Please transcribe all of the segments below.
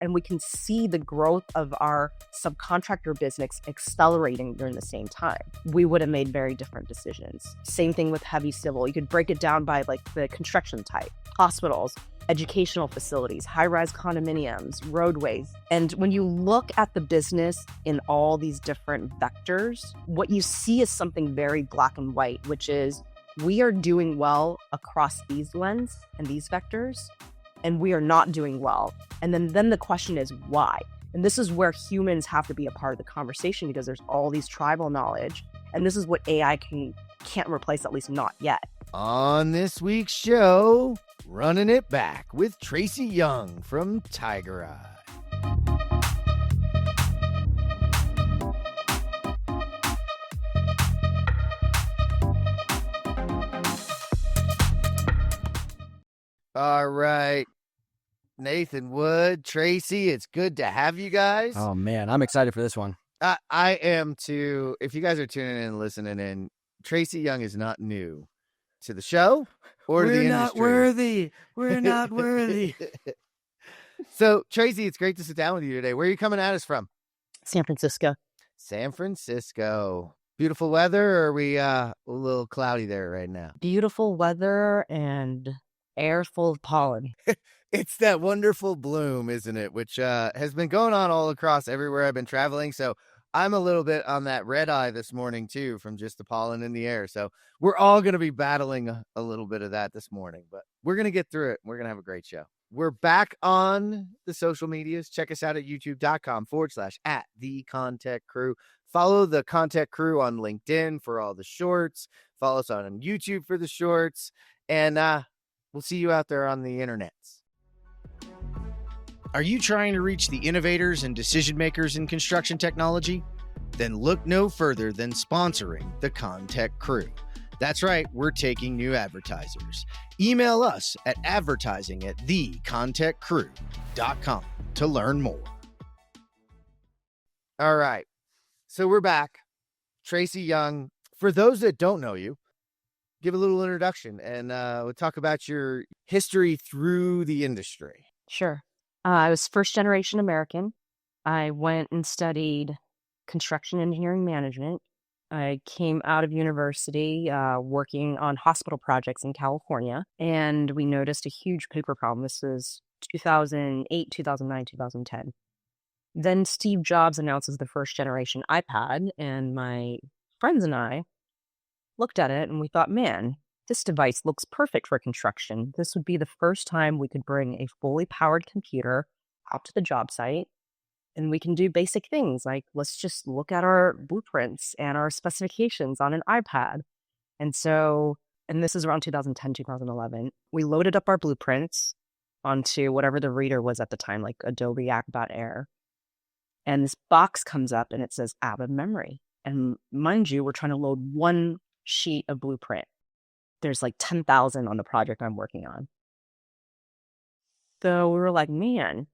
and we can see the growth of our subcontractor business accelerating during the same time, we would have made very different decisions. Same thing with heavy civil. You could break it down by like the construction type, hospitals, educational facilities, high-rise condominiums, roadways. And when you look at the business in all these different vectors, what you see is something very black and white, which is we are doing well across these lens and these vectors, and we are not doing well. And then the question is why? And this is where humans have to be a part of the conversation, because there's all these tribal knowledge, and this is what AI can't replace, at least not yet. On this week's show, running it back with Tracy Young from TigerEye. All right. Nathan Wood, Tracy, it's good to have you guys. Oh, man, I'm excited for this one. I am too. If you guys are tuning in and listening in, Tracy Young is not new to the show or to the industry. We're not worthy. So, Tracy, it's great to sit down with you today. Where are you coming at us from? San Francisco. San Francisco. Beautiful weather, or are we a little cloudy there right now? Beautiful weather and air full of pollen. It's that wonderful bloom, isn't it? Which has been going on all across everywhere I've been traveling. So I'm a little bit on that red eye this morning, too, from just the pollen in the air. So we're all going to be battling a little bit of that this morning, but we're going to get through it. We're going to have a great show. We're back on the social medias. Check us out at youtube.com/at the ConTech Crew. Follow the ConTech Crew on LinkedIn for all the shorts. Follow us on YouTube for the shorts. And we'll see you out there on the internets. Are you trying to reach the innovators and decision makers in construction technology? Then look no further than sponsoring the ConTech Crew. That's right, we're taking new advertisers. Email us at advertising@thecontechcrew.com to learn more. All right. So we're back. Tracy Young. For those that don't know you, give a little introduction and we'll talk about your history through the industry. Sure. I was first generation American. I went and studied construction engineering management. I came out of university working on hospital projects in California, and we noticed a huge paper problem. This was 2008, 2009, 2010. Then Steve Jobs announces the first generation iPad, and my friends and I looked at it and we thought, man, this device looks perfect for construction. This would be the first time we could bring a fully powered computer out to the job site, and we can do basic things like, let's just look at our blueprints and our specifications on an iPad. And this is around 2010, 2011. We loaded up our blueprints onto whatever the reader was at the time, like Adobe Acrobat Air. And this box comes up and it says out of memory. And mind you, we're trying to load one sheet of blueprint. There's like 10,000 on the project I'm working on. So we were like, man,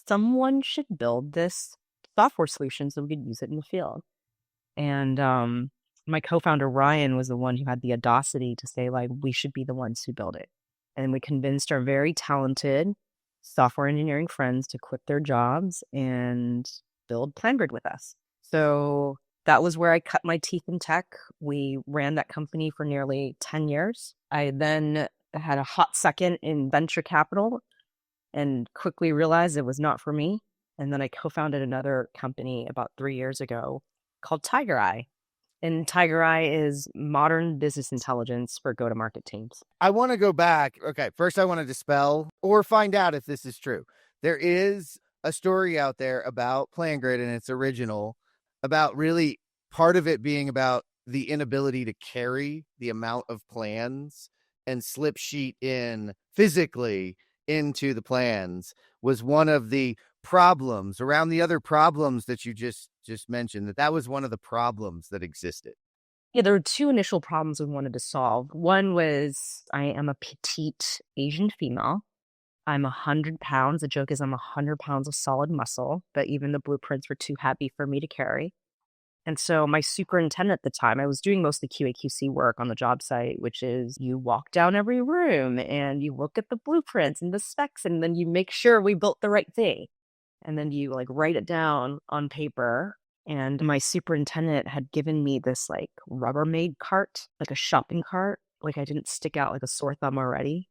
someone should build this software solution so we could use it in the field. And my co-founder, Ryan, was the one who had the audacity to say, like, we should be the ones who build it. And we convinced our very talented software engineering friends to quit their jobs and build PlanGrid with us. So that was where I cut my teeth in tech. We ran that company for nearly 10 years. I then had a hot second in venture capital and quickly realized it was not for me. And then I co-founded another company about 3 years ago called TigerEye. And TigerEye is modern business intelligence for go-to-market teams. I want to go back. Okay, first I want to dispel or find out if this is true. There is a story out there about PlanGrid, and it's original, about really part of it being about the inability to carry the amount of plans and slip sheet in physically into the plans was one of the problems around the other problems that you just mentioned, that was one of the problems that existed. Yeah, there were two initial problems we wanted to solve. One was I am a petite Asian female. I'm 100 pounds. The joke is I'm 100 pounds of solid muscle, but even the blueprints were too heavy for me to carry. And so my superintendent at the time, I was doing most of the QA/QC work on the job site, which is you walk down every room and you look at the blueprints and the specs, and then you make sure we built the right thing. and then you like write it down on paper. And my superintendent had given me this like Rubbermaid cart, like a shopping cart. Like I didn't stick out like a sore thumb already.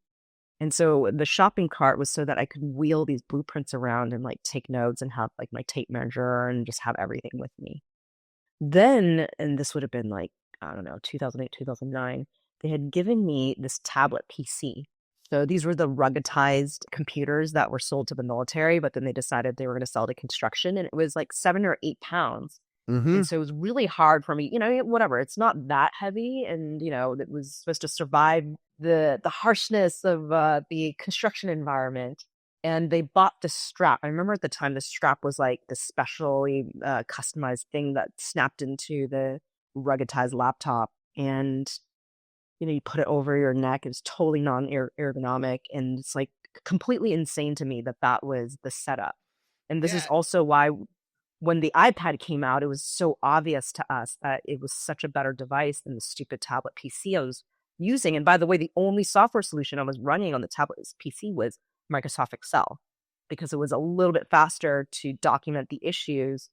And so the shopping cart was so that I could wheel these blueprints around and like take notes and have like my tape measure and just have everything with me. Then, and this would have been like, I don't know, 2008, 2009, they had given me this tablet PC. So these were the ruggedized computers that were sold to the military, but then they decided they were going to sell to construction, and it was like 7 or 8 pounds. Mm-hmm. And so it was really hard for me, whatever. It's not that heavy, and it was supposed to survive the harshness of the construction environment. And they bought the strap. I remember at the time the strap was like this specially customized thing that snapped into the ruggedized laptop, and you put it over your neck. It's totally non-ergonomic, and it's like completely insane to me that that was the setup. And this is Yeah. also why when the iPad came out, it was so obvious to us that it was such a better device than the stupid tablet PC I was using. And by the way, the only software solution I was running on the tablet PC was Microsoft Excel, because it was a little bit faster to document the issues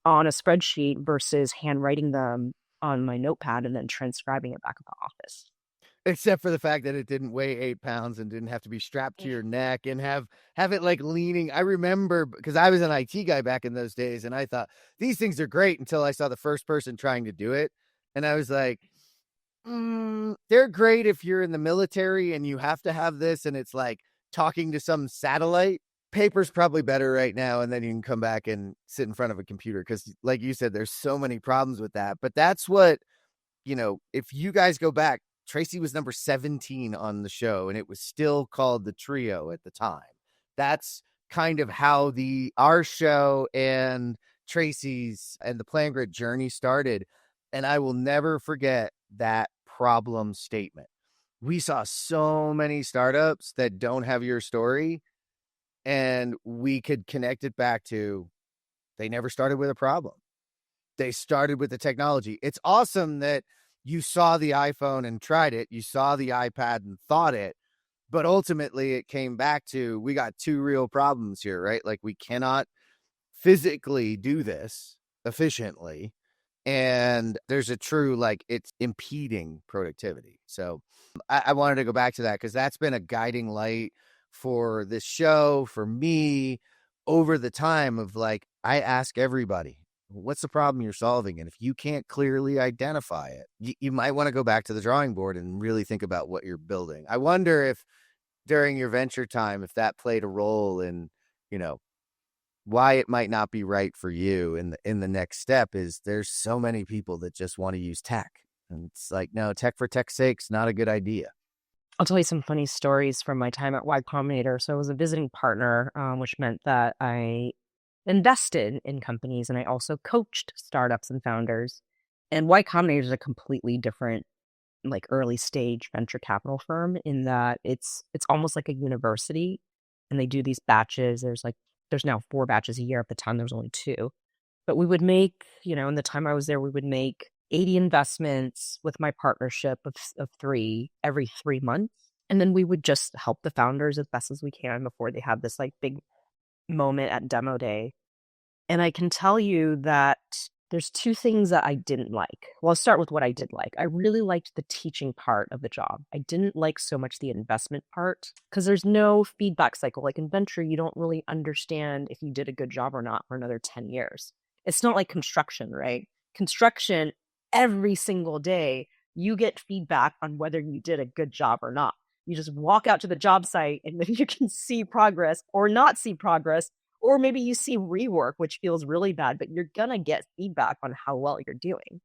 on a spreadsheet versus handwriting them on my notepad and then transcribing it back at the office. Except for the fact that it didn't weigh 8 pounds and didn't have to be strapped to your neck and have it like leaning. I remember because I was an IT guy back in those days, and I thought these things are great until I saw the first person trying to do it. And I was like, they're great if you're in the military and you have to have this and it's like talking to some satellite. Paper's probably better right now, and then you can come back and sit in front of a computer because, like you said, there's so many problems with that. But that's what, if you guys go back, Tracy was number 17 on the show, and it was still called the Trio at the time. That's kind of how our show and Tracy's and the PlanGrid journey started. And I will never forget that problem statement. We saw so many startups that don't have your story, and we could connect it back to they never started with a problem. They started with the technology. It's awesome that you saw the iPhone and tried it. You saw the iPad and thought it. But ultimately, it came back to we got two real problems here, right? Like we cannot physically do this efficiently. And there's a true, like, it's impeding productivity. So I wanted to go back to that because that's been a guiding light for this show, for me, over the time of like, I ask everybody, what's the problem you're solving? And if you can't clearly identify it, you might want to go back to the drawing board and really think about what you're building. I wonder if during your venture time, if that played a role in, why it might not be right for you in the next step is there's so many people that just want to use tech. And it's like, no, tech for tech's sake's not a good idea. I'll tell you some funny stories from my time at Y Combinator. So I was a visiting partner, which meant that I invested in companies and I also coached startups and founders. And Y Combinator is a completely different, like early stage venture capital firm in that it's almost like a university, and they do these batches. There's now 4 batches a year. At the time, there was only 2. But we would make, in the time I was there, we would make 80 investments with my partnership of 3 every 3 months. And then we would just help the founders as best as we can before they have this like big moment at demo day. And I can tell you that there's 2 things that I didn't like. Well, I'll start with what I did like. I really liked the teaching part of the job. I didn't like so much the investment part because there's no feedback cycle. Like in venture, you don't really understand if you did a good job or not for another 10 years. It's not like construction, right? Construction, every single day, you get feedback on whether you did a good job or not. You just walk out to the job site and then you can see progress or not see progress. Or maybe you see rework, which feels really bad, but you're going to get feedback on how well you're doing.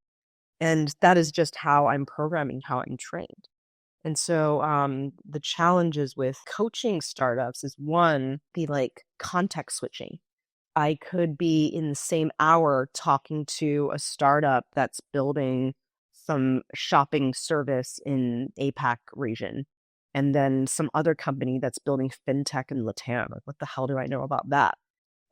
And that is just how I'm programming, how I'm trained. And so the challenges with coaching startups is one, the like context switching. I could be in the same hour talking to a startup that's building some shopping service in APAC region, and then some other company that's building fintech in Latam. Like, what the hell do I know about that?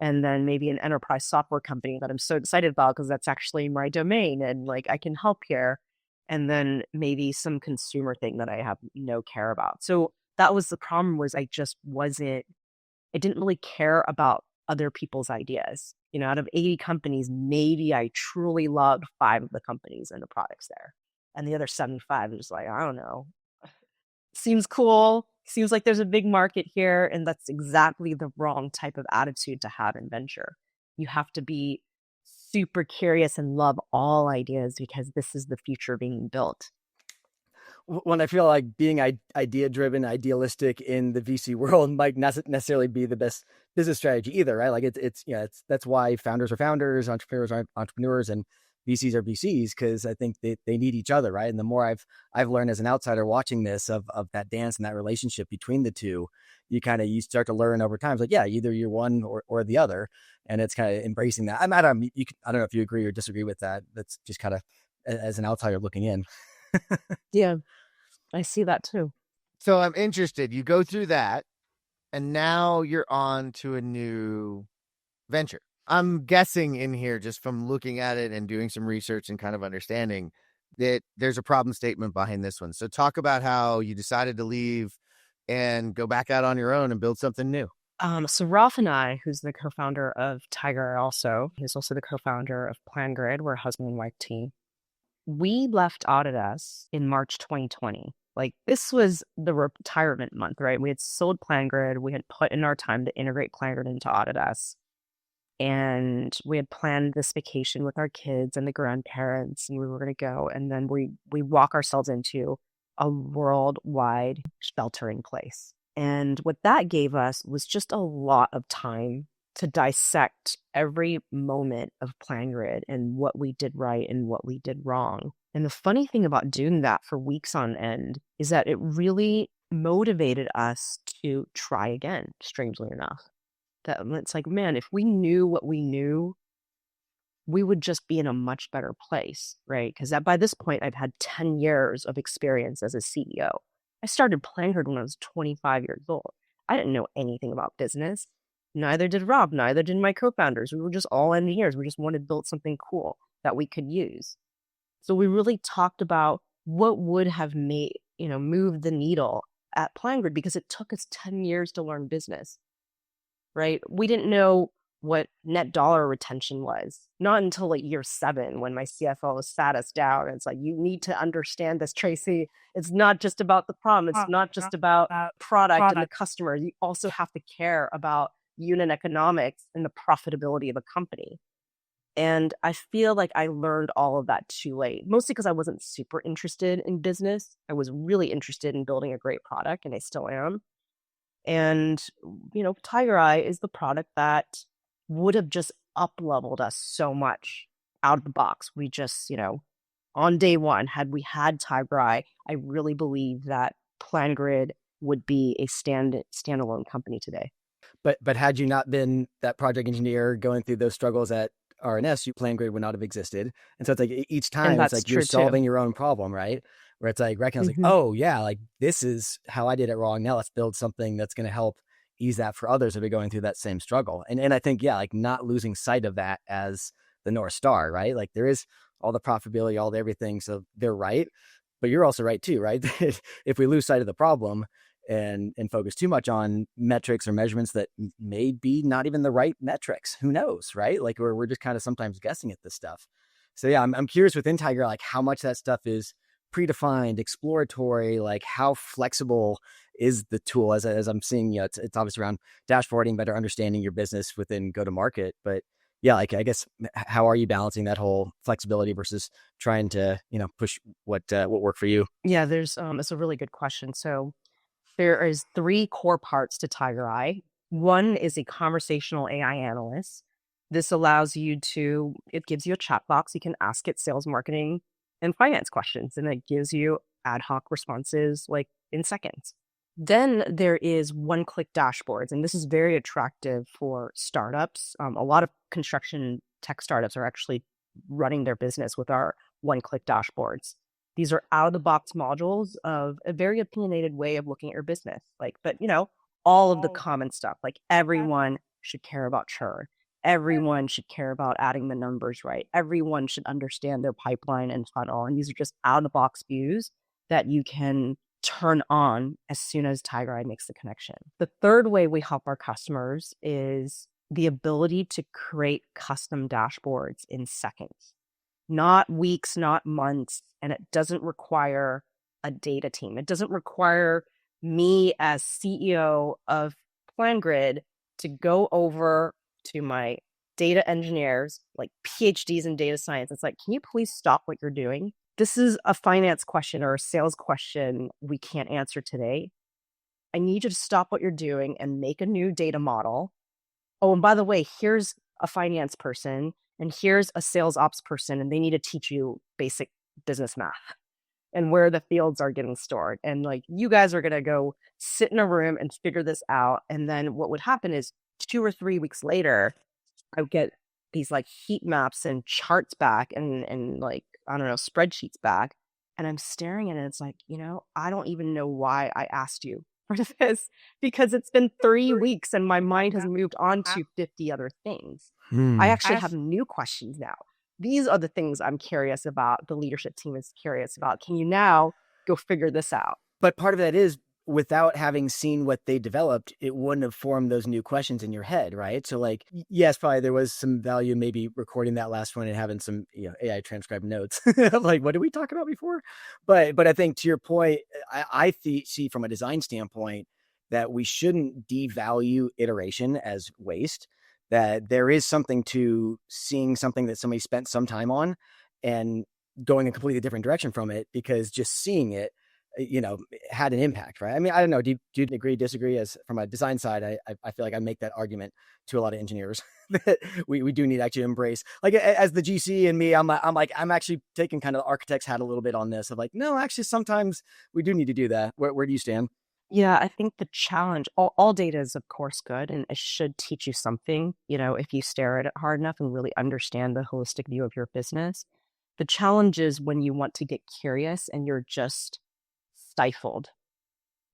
And then maybe an enterprise software company that I'm so excited about because that's actually my domain and like I can help here. And then maybe some consumer thing that I have no care about. So that was the problem, was I didn't really care about other people's ideas. Out of 80 companies, maybe I truly loved 5 of the companies and the products there. And the other 75 is like, I don't know. Seems cool. Seems like there's a big market here. And that's exactly the wrong type of attitude to have in venture. You have to be super curious and love all ideas because this is the future being built. When I feel like being idea driven, idealistic in the VC world might not necessarily be the best business strategy either, right? Like it's that's why founders are founders, entrepreneurs are entrepreneurs, and VCs are VCs, because I think they need each other, right? And the more I've learned as an outsider watching this of that dance and that relationship between the two, you start to learn over time. It's like, yeah, either you're one or the other, and it's kind of embracing that. I don't know if you agree or disagree with that. That's just kind of as an outsider looking in. Yeah, I see that too. So I'm interested. You go through that, and now you're on to a new venture. I'm guessing in here, just from looking at it and doing some research and kind of understanding, that there's a problem statement behind this one. So talk about how you decided to leave and go back out on your own and build something new. So Ralph and I, who's the co-founder of TigerEye also, he's also the co-founder of PlanGrid. We're a husband and wife team. We left Autodesk in March 2020. Like, this was the retirement month, right? We had sold PlanGrid. We had put in our time to integrate PlanGrid into Autodesk. And we had planned this vacation with our kids and the grandparents, and we were going to go. And then we walk ourselves into a worldwide shelter in place. And what that gave us was just a lot of time to dissect every moment of PlanGrid and what we did right and what we did wrong. And the funny thing about doing that for weeks on end is that it really motivated us to try again, strangely enough. That it's like, man, if we knew what we knew, we would just be in a much better place, right? Because by this point, I've had 10 years of experience as a CEO. I started PlanGrid when I was 25 years old. I didn't know anything about business. Neither did Rob, neither did my co-founders. We were just all engineers. We just wanted to build something cool that we could use. So we really talked about what would have moved the needle at PlanGrid, because it took us 10 years to learn business, right? We didn't know what net dollar retention was, not until like year 7, when my CFO sat us down and it's like, you need to understand this, Tracy. It's not just about the problem. It's not just about product and the customer. You also have to care about unit economics and the profitability of a company. And I feel like I learned all of that too late, mostly because I wasn't super interested in business. I was really interested in building a great product, and I still am. And, TigerEye is the product that would have just up-leveled us so much out of the box. We just, on day one, had we had TigerEye, I really believe that PlanGrid would be a standalone company today. But had you not been that project engineer going through those struggles at RNS, PlanGrid would not have existed. And so it's like each time it's like you're solving your own problem, right? Where it's like recognizing, oh yeah, like this is how I did it wrong. Now let's build something that's going to help ease that for others that are going through that same struggle. And I think, yeah, like not losing sight of that as the North Star, right? Like there is all the profitability, all the everything. So they're right, but you're also right too, right? If we lose sight of the problem and focus too much on metrics or measurements that may be not even the right metrics, who knows, right? Like we're just kind of sometimes guessing at this stuff. So yeah, I'm curious within Tiger, like how much that stuff is predefined, exploratory, like how flexible is the tool as I'm seeing, it's obviously around dashboarding, better understanding your business within go-to-market. But yeah, like I guess, how are you balancing that whole flexibility versus trying to, push what worked for you? Yeah, it's a really good question. So there is 3 core parts to TigerEye. One is a conversational AI analyst. This allows you it gives you a chat box. You can ask it sales, marketing, and finance questions, and it gives you ad hoc responses like in seconds. Then there is one-click dashboards, and this is very attractive for startups. A lot of construction tech startups are actually running their business with our one-click dashboards. These are out-of-the-box modules of a very opinionated way of looking at your business. But all of the common stuff, like everyone should care about churn. Everyone should care about adding the numbers right. Everyone should understand their pipeline and funnel. And these are just out-of-the-box views that you can turn on as soon as TigerEye makes the connection. The third way we help our customers is the ability to create custom dashboards in seconds, not weeks, not months. And it doesn't require a data team. It doesn't require me as CEO of PlanGrid to go over to my data engineers, like PhDs in data science. It's like, can you please stop what you're doing? This is a finance question or a sales question we can't answer today. I need you to stop what you're doing and make a new data model. Oh, and by the way, here's a finance person and here's a sales ops person, and they need to teach you basic business math and where the fields are getting stored. And like, you guys are going to go sit in a room and figure this out. And then what would happen is 2 or 3 weeks later, I would get these like heat maps and charts back and like, I don't know, spreadsheets back. And I'm staring at it. It's like, I don't even know why I asked you for this, because it's been 3 weeks and my mind has moved on to 50 other things. I actually have new questions now. These are the things I'm curious about. The leadership team is curious about. Can you now go figure this out? But part of that is, without having seen what they developed, it wouldn't have formed those new questions in your head, right? So like, yes, probably there was some value maybe recording that last one and having some AI transcribed notes of like, what did we talk about before? But I think to your point, I see from a design standpoint that we shouldn't devalue iteration as waste, that there is something to seeing something that somebody spent some time on and going a completely different direction from it, because just seeing it had an impact, right? I mean, I don't know. Do you agree, disagree? As from a design side, I feel like I make that argument to a lot of engineers that we do need to actually embrace. Like as the GC and me, I'm actually taking kind of the architect's hat a little bit on this of like, no, actually, sometimes we do need to do that. Where do you stand? Yeah, I think the challenge, all data is of course good, and it should teach you something, if you stare at it hard enough and really understand the holistic view of your business. The challenge is when you want to get curious and you're just stifled.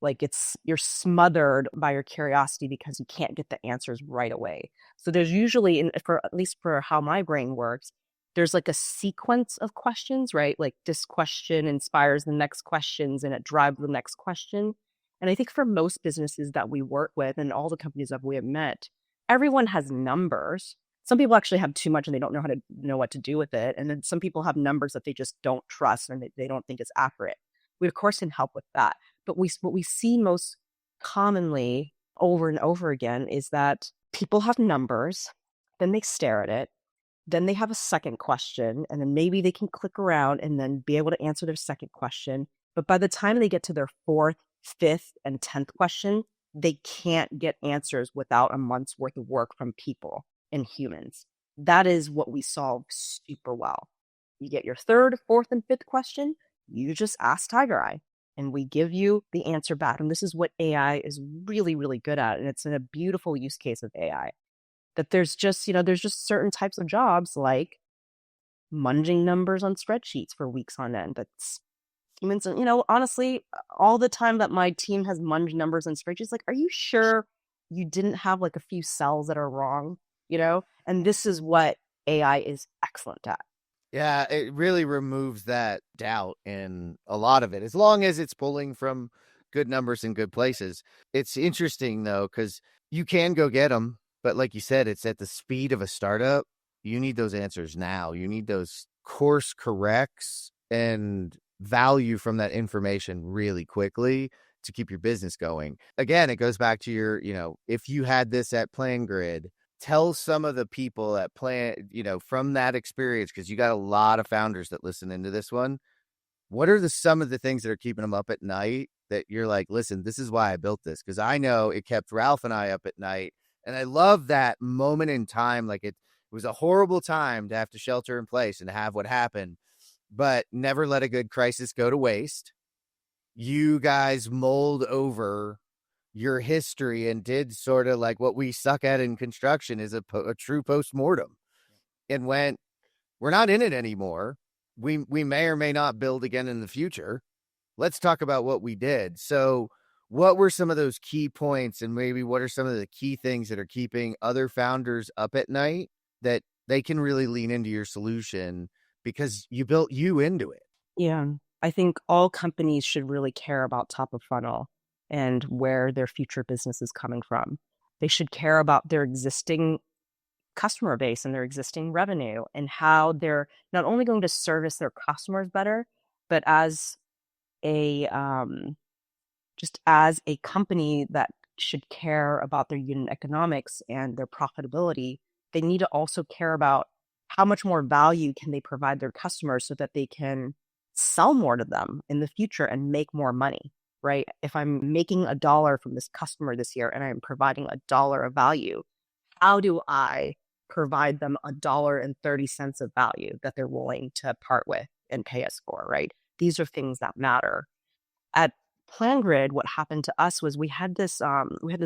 Like you're smothered by your curiosity because you can't get the answers right away. So there's usually, at least for how my brain works, there's like a sequence of questions, right? Like this question inspires the next questions and it drives the next question. And I think for most businesses that we work with and all the companies that we have met, everyone has numbers. Some people actually have too much and they don't know what to do with it. And then some people have numbers that they just don't trust and they don't think is accurate. We of course can help with that. But what we see most commonly over and over again is that people have numbers, then they stare at it, then they have a second question, and then maybe they can click around and then be able to answer their second question. But by the time they get to their fourth, fifth, and 10th question, they can't get answers without a month's worth of work from people and humans. That is what we solve super well. You get your third, fourth, and fifth question, you just ask TigerEye and we give you the answer back. And this is what AI is really, really good at. And it's a beautiful use case of AI, that there's just certain types of jobs like munging numbers on spreadsheets for weeks on end. That's humans, honestly, all the time that my team has munged numbers on spreadsheets, like, are you sure you didn't have like a few cells that are wrong? And this is what AI is excellent at. Yeah, it really removes that doubt in a lot of it, as long as it's pulling from good numbers in good places. It's interesting, though, because you can go get them, but like you said, it's at the speed of a startup. You need those answers now. You need those course corrects and value from that information really quickly to keep your business going. Again, it goes back to your, if you had this at PlanGrid, tell some of the people at from that experience, because you got a lot of founders that listen into this one. What are some of the things that are keeping them up at night that you're like, listen, this is why I built this? Because I know it kept Ralph and I up at night. And I love that moment in time. Like it was a horrible time to have to shelter in place and to have what happened, but never let a good crisis go to waste. You guys mulled over your history and did sort of like what we suck at in construction is a true postmortem, and went, we're not in it anymore. We may or may not build again in the future. Let's talk about what we did. So what were some of those key points, and maybe what are some of the key things that are keeping other founders up at night that they can really lean into your solution because you built you into it? Yeah, I think all companies should really care about top of funnel and where their future business is coming from. They should care about their existing customer base and their existing revenue, and how they're not only going to service their customers better, but as a just as a company that should care about their unit economics and their profitability, they need to also care about how much more value can they provide their customers so that they can sell more to them in the future and make more money, right? If I'm making $1 from this customer this year and I'm providing $1 of value, how do I provide them $1.30 of value that they're willing to part with and pay us for, right? These are things that matter. At PlanGrid, what happened to us was we had this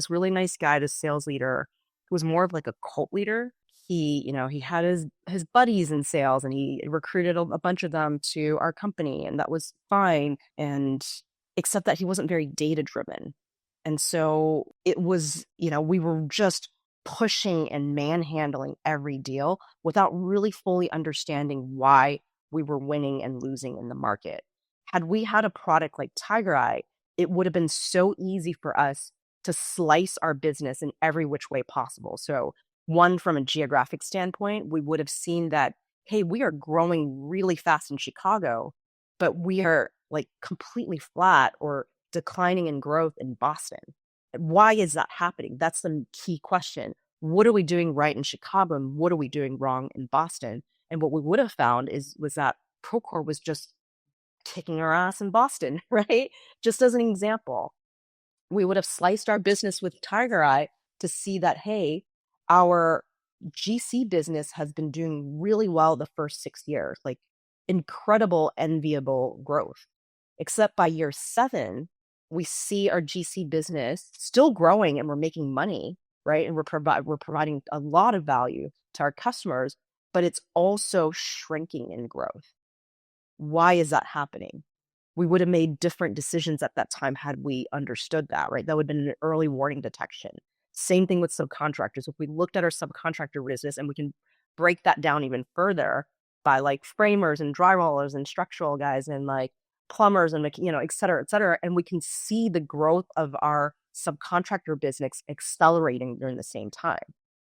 really nice guy, this sales leader, who was more of like a cult leader. He had his buddies in sales, and he recruited a bunch of them to our company, and that was fine. And except that he wasn't very data driven. And so it was, we were just pushing and manhandling every deal without really fully understanding why we were winning and losing in the market. Had we had a product like TigerEye, it would have been so easy for us to slice our business in every which way possible. So one, from a geographic standpoint, we would have seen that, hey, we are growing really fast in Chicago, but we are like completely flat or declining in growth in Boston. Why is that happening? That's the key question. What are we doing right in Chicago, and what are we doing wrong in Boston? And what we would have found was that Procore was just kicking our ass in Boston, right? Just as an example, we would have sliced our business with TigerEye to see that, hey, our GC business has been doing really well the first 6 years, like incredible, enviable growth. Except by year 7, we see our GC business still growing and we're making money, right? And we're providing a lot of value to our customers, but it's also shrinking in growth. Why is that happening? We would have made different decisions at that time had we understood that, right? That would have been an early warning detection. Same thing with subcontractors. If we looked at our subcontractor business, and we can break that down even further by like framers and drywallers and structural guys and like plumbers and, et cetera, and we can see the growth of our subcontractor business accelerating during the same time,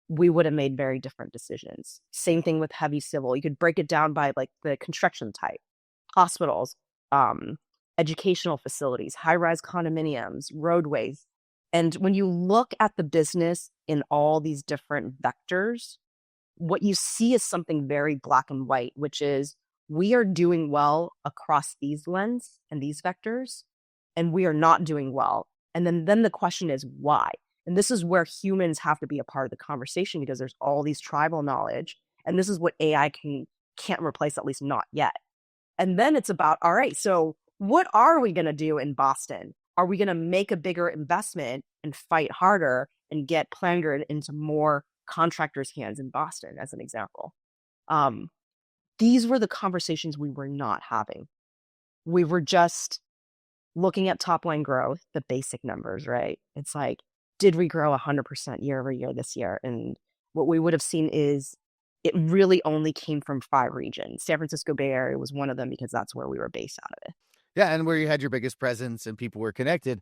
we would have made very different decisions. Same thing with heavy civil. You could break it down by like the construction type: hospitals, educational facilities, high-rise condominiums, roadways. And when you look at the business in all these different vectors, what you see is something very black and white, which is we are doing well across these lens and these vectors, and we are not doing well. And then the question is why? And this is where humans have to be a part of the conversation, because there's all these tribal knowledge, and this is what AI can't replace, at least not yet. And then it's about, all right, so what are we going to do in Boston? Are we going to make a bigger investment and fight harder and get PlanGrid into more contractors' hands in Boston, as an example? These were the conversations we were not having. We were just looking at top line growth, the basic numbers, right? It's like, did we grow 100% year over year this year? And what we would have seen is it really only came from 5 regions. San Francisco Bay Area was one of them, because that's where we were based out of it. Yeah, and where you had your biggest presence and people were connected.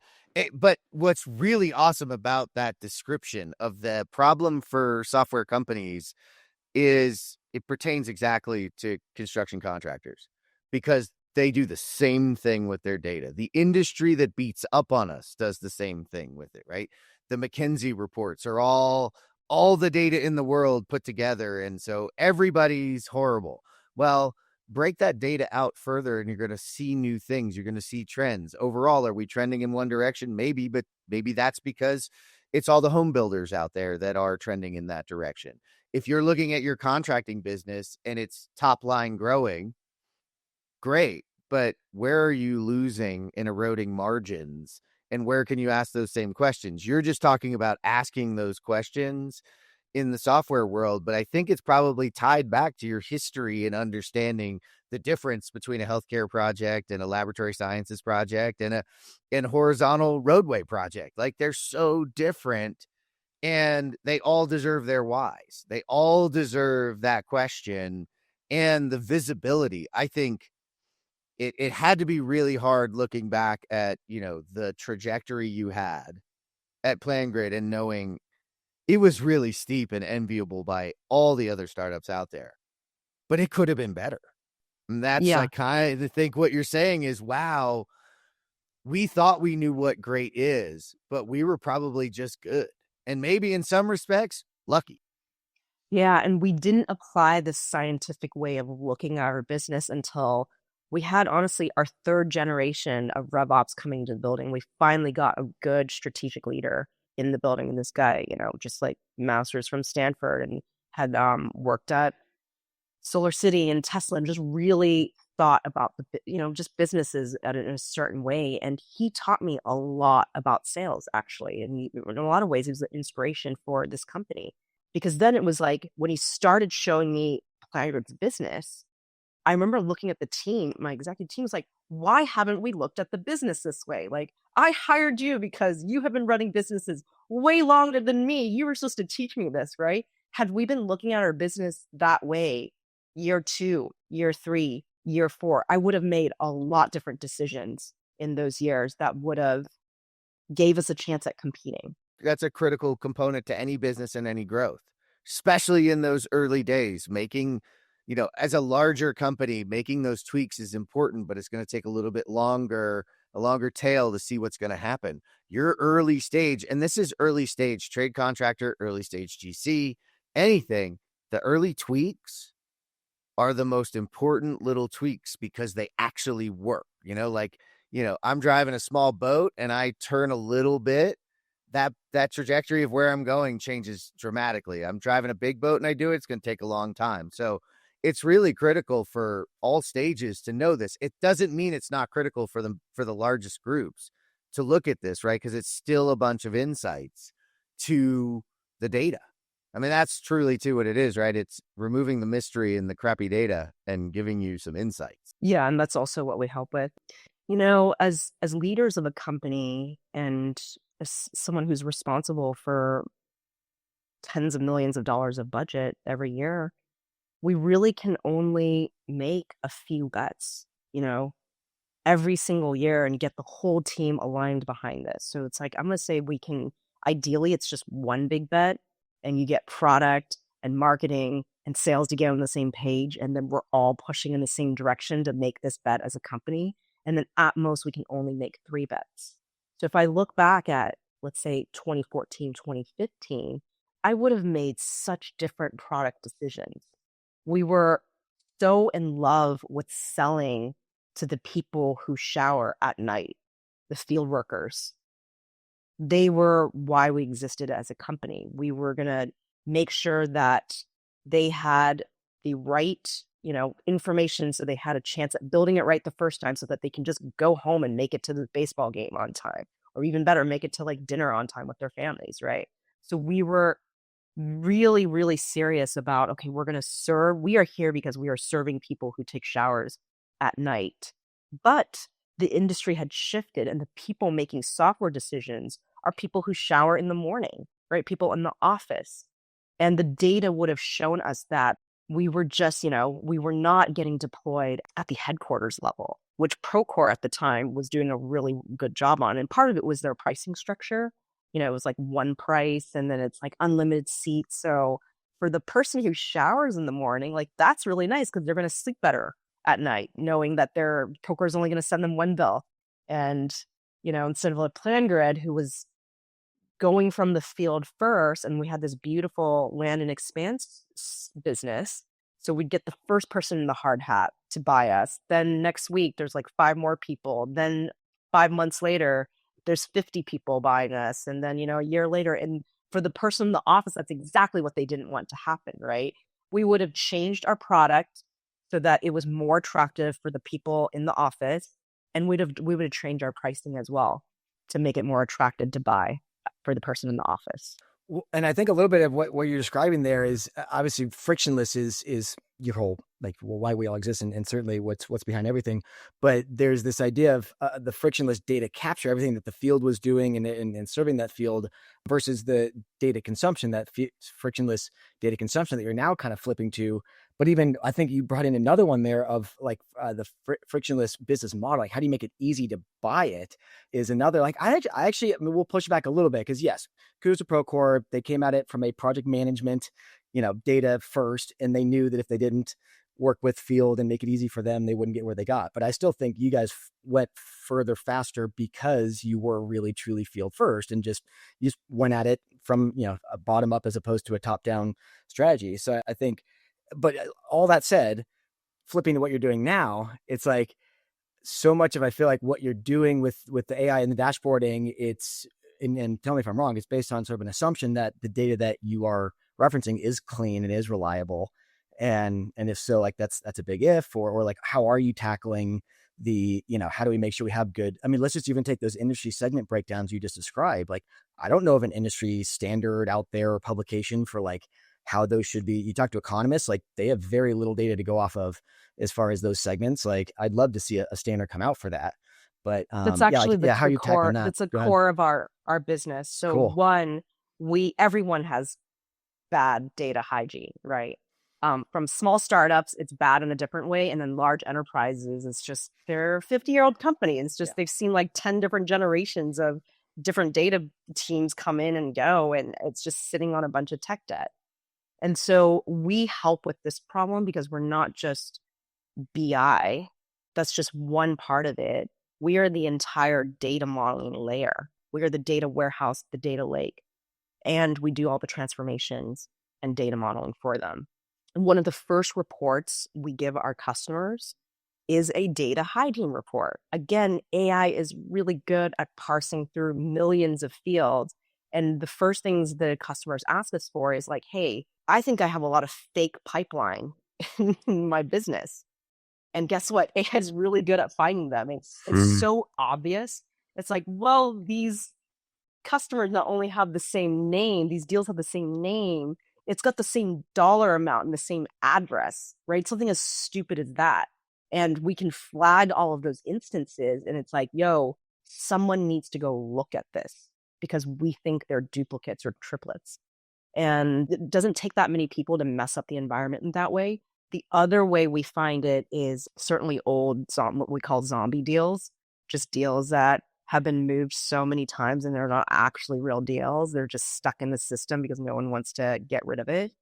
But what's really awesome about that description of the problem for software companies is it pertains exactly to construction contractors, because they do the same thing with their data. The industry that beats up on us does the same thing with it, right? The McKinsey reports are all the data in the world put together, and so everybody's horrible. Well, break that data out further and you're going to see new things. You're going to see trends. Overall, are we trending in one direction? Maybe, but maybe that's because it's all the home builders out there that are trending in that direction. If you're looking at your contracting business and it's top line growing, great, but where are you losing and eroding margins? And where can you ask those same questions? You're just talking about asking those questions in the software world, but I think it's probably tied back to your history and understanding the difference between a healthcare project and a laboratory sciences project and a horizontal roadway project. Like, they're so different, and they all deserve their whys. They all deserve that question and the visibility. I think it had to be really hard looking back at, the trajectory you had at PlanGrid and knowing it was really steep and enviable by all the other startups out there, but it could have been better. And that's like kind of think what you're saying is, wow, we thought we knew what great is, but we were probably just good. And maybe in some respects, lucky. Yeah. And we didn't apply this scientific way of looking at our business until we had, honestly, our third generation of RevOps coming to the building. We finally got a good strategic leader in the building. And this guy, just like master's from Stanford and had worked at Solar City and Tesla and just really thought about just businesses in a certain way. And he taught me a lot about sales, actually. And in a lot of ways, he was an inspiration for this company. Because then it was like when he started showing me PlanGrid's business, I remember looking at the team, my executive team was like, why haven't we looked at the business this way? Like, I hired you because you have been running businesses way longer than me. You were supposed to teach me this, right? Had we been looking at our business that way, year 2, year 3, year 4, I would have made a lot different decisions in those years that would have gave us a chance at competing. That's a critical component to any business and any growth, especially in those early days. Making, as a larger company, making those tweaks is important, but it's going to take a little bit longer, a longer tail to see what's going to happen. Your early stage, and this is early stage trade contractor, early stage GC, anything, the early tweaks are the most important little tweaks because they actually work. I'm driving a small boat and I turn a little bit, that trajectory of where I'm going changes dramatically. I'm driving a big boat and I do it, it's going to take a long time. So it's really critical for all stages to know this. It doesn't mean it's not critical for the largest groups to look at this, right? Because it's still a bunch of insights to the data. I mean, that's truly too what it is, right? It's removing the mystery and the crappy data and giving you some insights. Yeah, and that's also what we help with. As leaders of a company and as someone who's responsible for tens of millions of dollars of budget every year, we really can only make a few bets, every single year and get the whole team aligned behind this. So it's like, I'm going to say ideally, it's just one big bet and you get product and marketing and sales to get on the same page. And then we're all pushing in the same direction to make this bet as a company. And then at most, we can only make 3 bets. So if I look back at, let's say, 2014, 2015, I would have made such different product decisions. We were so in love with selling to the people who shower at night, the field workers. They were why we existed as a company. We were going to make sure that they had the right, information so they had a chance at building it right the first time so that they can just go home and make it to the baseball game on time, or even better, make it to like dinner on time with their families, right? So we were really, really serious about, okay, we are here because we are serving people who take showers at night. But the industry had shifted and the people making software decisions are people who shower in the morning, right? People in the office. And the data would have shown us that we were just, we were not getting deployed at the headquarters level, which Procore at the time was doing a really good job on. And part of it was their pricing structure. It was like one price and then it's like unlimited seats. So for the person who showers in the morning, like that's really nice because they're going to sleep better at night, knowing that their Procore is only going to send them one bill. And, instead of a PlanGrid who was going from the field first, and we had this beautiful land and expanse business. So we'd get the first person in the hard hat to buy us. Then next week, there's like 5 more people. Then 5 months later, there's 50 people buying us. And then, a year later, and for the person in the office, that's exactly what they didn't want to happen, right? We would have changed our product so that it was more attractive for the people in the office. And we would have changed our pricing as well to make it more attractive to buy for the person in the office. And I think a little bit of what you're describing there is obviously frictionless is your whole, like, well, why we all exist, and certainly what's behind everything. But there's this idea of the frictionless data capture, everything that the field was doing and serving that field, versus the data consumption, that frictionless data consumption that you're now kind of flipping to. But even, I think you brought in another one there of like the frictionless business model. Like, how do you make it easy to buy it is another, like, I actually, I mean, we'll push back a little bit, because yes, kudos to Procore. They came at it from a project management, data first, and they knew that if they didn't work with field and make it easy for them, they wouldn't get where they got. But I still think you guys went further faster because you were really truly field first, and you just went at it from, a bottom up as opposed to a top down strategy. So I think, but all that said, flipping to what you're doing now, it's like so much of, I feel like, what you're doing with the AI and the dashboarding, it's, and tell me if I'm wrong, it's based on sort of an assumption that the data that you are referencing is clean and is reliable. And if so, like, that's a big if, or like, how are you tackling the, how do we make sure we have good, I mean, let's just even take those industry segment breakdowns you just described. Like, I don't know of an industry standard out there or publication for like how those should be. You talk to economists, like, they have very little data to go off of as far as those segments. Like, I'd love to see a standard come out for that. But that's actually how you tackling that? That's a core of our business. So cool. One, everyone has bad data hygiene, right? From small startups, it's bad in a different way. And then large enterprises, it's just, they're 50-year-old companies. It's just, they've seen like 10 different generations of different data teams come in and go, and it's just sitting on a bunch of tech debt. And so we help with this problem because we're not just BI. That's just one part of it. We are the entire data modeling layer. We are the data warehouse, the data lake, and we do all the transformations and data modeling for them. And one of the first reports we give our customers is a data hygiene report. Again, AI is really good at parsing through millions of fields. And the first things the customers ask us for is like, hey, I think I have a lot of fake pipeline in my business. And guess what? AI is really good at finding them. It's so obvious. It's like, well, these customers not only have the same name, these deals have the same name, it's got the same dollar amount and the same address, right? Something as stupid as that. And we can flag all of those instances. And it's like, yo, someone needs to go look at this because we think they're duplicates or triplets. And it doesn't take that many people to mess up the environment in that way. The other way we find it is certainly old, what we call zombie deals, just deals that have been moved so many times and they're not actually real deals. They're just stuck in the system because no one wants to get rid of it.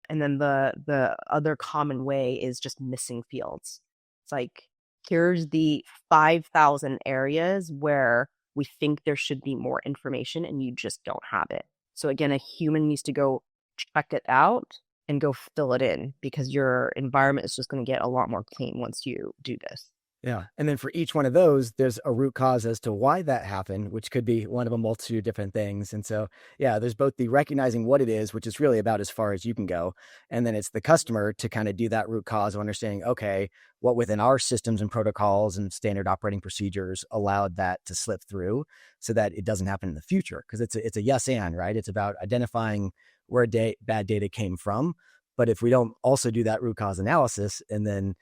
And then the other common way is just missing fields. It's like, here's the 5,000 areas where we think there should be more information and you just don't have it. So again, a human needs to go check it out and go fill it in because your environment is just going to get a lot more clean once you do this. Yeah. And then for each one of those, there's a root cause as to why that happened, which could be one of a multitude of different things. And so, yeah, there's both the recognizing what it is, which is really about as far as you can go. And then it's the customer to kind of do that root cause of understanding, okay, what within our systems and protocols and standard operating procedures allowed that to slip through so that it doesn't happen in the future. Because it's a yes and, right? It's about identifying where bad data came from. But if we don't also do that root cause analysis and then,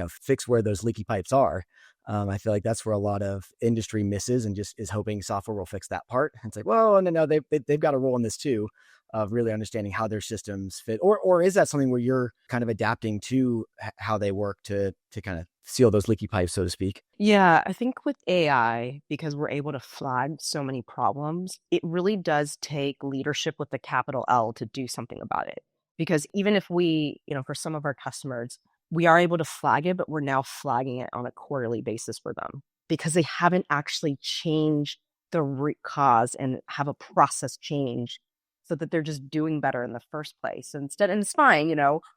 fix where those leaky pipes are, I feel like that's where a lot of industry misses and just is hoping software will fix that part. And it's like, well, no, they've got a role in this too, of really understanding how their systems fit. Or is that something where you're kind of adapting to how they work to kind of seal those leaky pipes, so to speak? Yeah, I think with AI, because we're able to flag so many problems, it really does take leadership with the capital L to do something about it. Because even if we, for some of our customers, we are able to flag it, but we're now flagging it on a quarterly basis for them because they haven't actually changed the root cause and have a process change so that they're just doing better in the first place. And it's fine,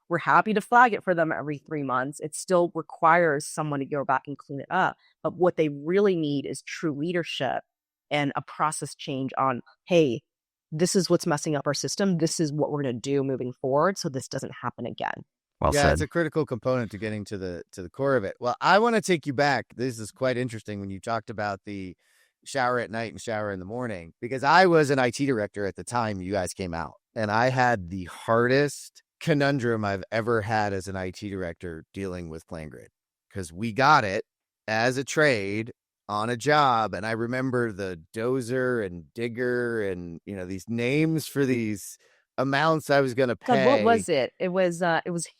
we're happy to flag it for them every 3 months. It still requires someone to go back and clean it up. But what they really need is true leadership and a process change on, hey, this is what's messing up our system. This is what we're going to do moving forward so this doesn't happen again. Well said. It's a critical component to getting to the core of it. Well, I want to take you back. This is quite interesting when you talked about the shower at night and shower in the morning, because I was an IT director at the time you guys came out, and I had the hardest conundrum I've ever had as an IT director dealing with PlanGrid, because we got it as a trade on a job. And I remember the dozer and digger and, these names for these amounts I was going to pay. God, what was it? It was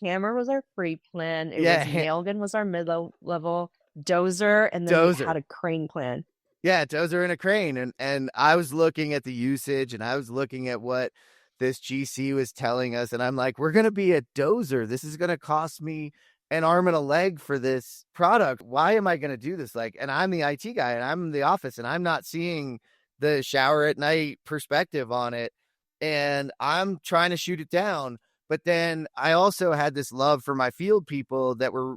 Hammer was our free plan. It was Nailgun was our mid-level, dozer, and then we had a crane plan. Yeah, dozer and a crane. And I was looking at the usage, and I was looking at what this GC was telling us, and I'm like, we're going to be a dozer. This is going to cost me an arm and a leg for this product. Why am I going to do this? And I'm the IT guy, and I'm in the office, and I'm not seeing the shower at night perspective on it. And I'm trying to shoot it down. But then I also had this love for my field people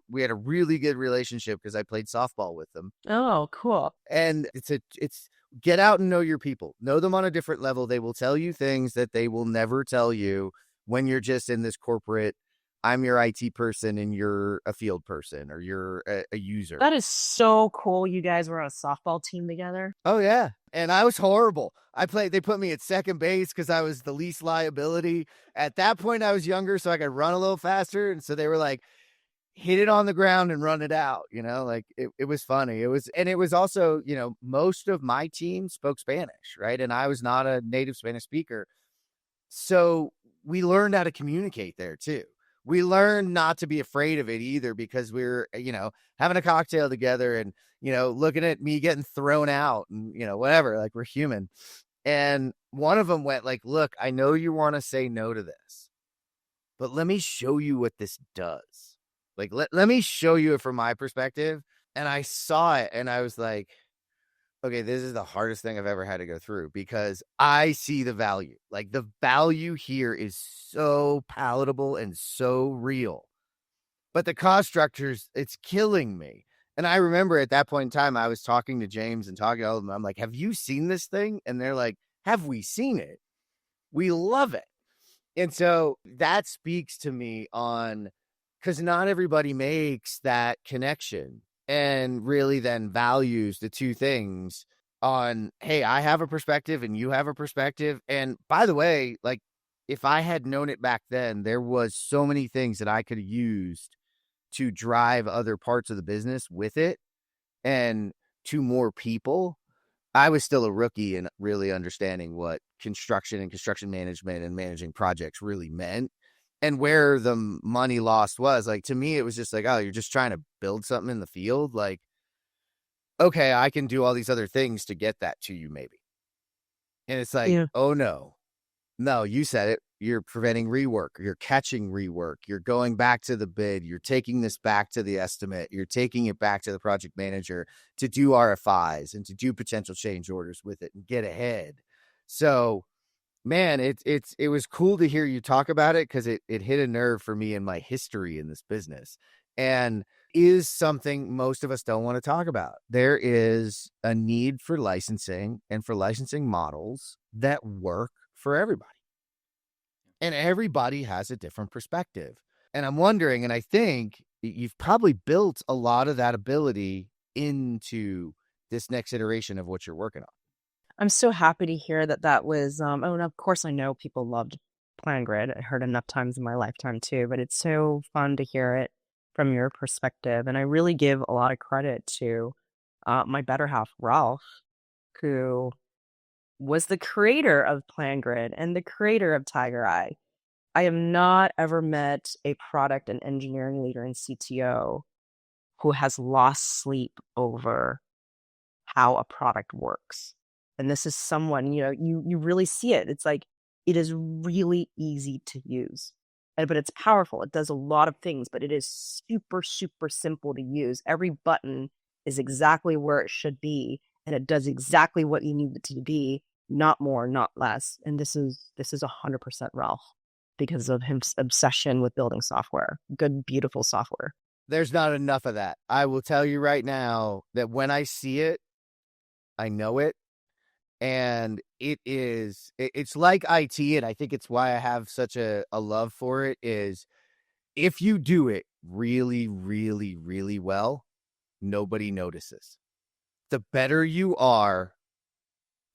we had a really good relationship because I played softball with them. Oh, cool. And it's get out and know your people, know them on a different level. They will tell you things that they will never tell you when you're just in this corporate, I'm your IT person and you're a field person, or you're a user. That is so cool. You guys were on a softball team together. Oh yeah. And I was horrible. They put me at second base because I was the least liability. At that point I was younger, so I could run a little faster. And so they were like, hit it on the ground and run it out. It was funny. It was also, most of my team spoke Spanish, right? And I was not a native Spanish speaker. So we learned how to communicate there too. We learned not to be afraid of it either, because we were, having a cocktail together and, looking at me getting thrown out and, whatever, like, we're human. And one of them went like, look, I know you want to say no to this, but let me show you what this does. Like, let me show you it from my perspective. And I saw it and I was like, okay, this is the hardest thing I've ever had to go through, because I see the value. Like, the value here is so palatable and so real. But the cost structures, it's killing me. And I remember at that point in time, I was talking to James and talking to all of them. I'm like, have you seen this thing? And they're like, have we seen it? We love it. And so that speaks to me on, because not everybody makes that connection and really then values the two things on, hey, I have a perspective and you have a perspective. And by the way, like, if I had known it back then, there was so many things that I could have used to drive other parts of the business with it and to more people. I was still a rookie in really understanding what construction and construction management and managing projects really meant, and where the money lost was. Like, to me, it was just like, oh, you're just trying to build something in the field. Like, okay, I can do all these other things to get that to you maybe. And it's like, oh no, you said it. You're preventing rework. You're catching rework. You're going back to the bid. You're taking this back to the estimate. You're taking it back to the project manager to do RFIs and to do potential change orders with it and get ahead. So, man, it was cool to hear you talk about it, because it hit a nerve for me in my history in this business, and is something most of us don't want to talk about. There is a need for licensing and for licensing models that work for everybody. And everybody has a different perspective. And I'm wondering, and I think you've probably built a lot of that ability into this next iteration of what you're working on. I'm so happy to hear that was, and of course I know people loved PlanGrid. I heard enough times in my lifetime too, but it's so fun to hear it from your perspective. And I really give a lot of credit to my better half, Ralph, who was the creator of PlanGrid and the creator of TigerEye. I have not ever met a product and engineering leader and CTO who has lost sleep over how a product works. And this is someone, you really see it. It's like, it is really easy to use, but it's powerful. It does a lot of things, but it is super, super simple to use. Every button is exactly where it should be, and it does exactly what you need it to be, not more, not less. And this is 100% Ralph, because of his obsession with building software, good, beautiful software. There's not enough of that. I will tell you right now that when I see it, I know it. And it's like IT. And I think it's why I have such a love for it, is if you do it really, really, really well, nobody notices. The better you are,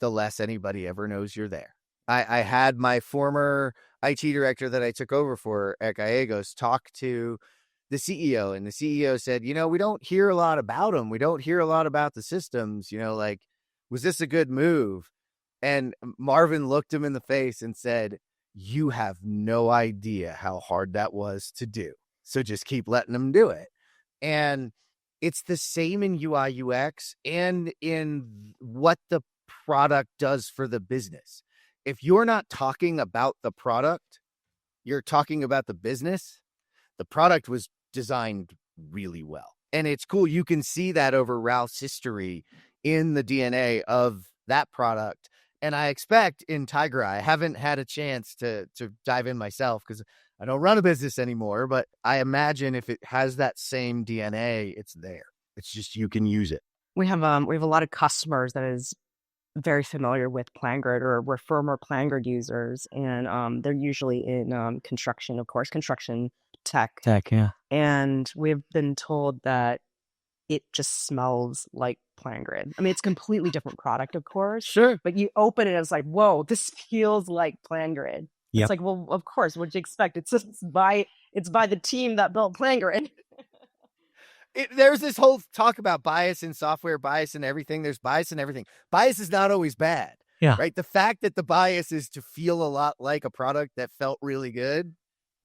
the less anybody ever knows you're there. I had my former IT director that I took over for at Gallegos talked to the CEO, and the CEO said, we don't hear a lot about them. We don't hear a lot about the systems, like, was this a good move? And Marvin looked him in the face and said, you have no idea how hard that was to do. So just keep letting them do it. And it's the same in UI UX and in what the product does for the business. If you're not talking about the product, you're talking about the business. The product was designed really well. And it's cool. You can see that over Ralph's history in the DNA of that product. And I expect in TigerEye, I haven't had a chance to dive in myself because I don't run a business anymore, but I imagine if it has that same DNA, it's there. It's just you can use it. We have a lot of customers that is very familiar with PlanGrid, or we're former PlanGrid users, and they're usually in construction, of course, construction tech. Yeah. And we've been told that it just smells like PlanGrid. I mean, it's a completely different product, of course. Sure. But you open it and it's like, whoa, this feels like PlanGrid. Yep. It's like, well, of course, what'd you expect? It's by the team that built PlanGrid. There's this whole talk about bias in software, bias in everything. There's bias in everything. Bias is not always bad. Yeah. Right. The fact that the bias is to feel a lot like a product that felt really good,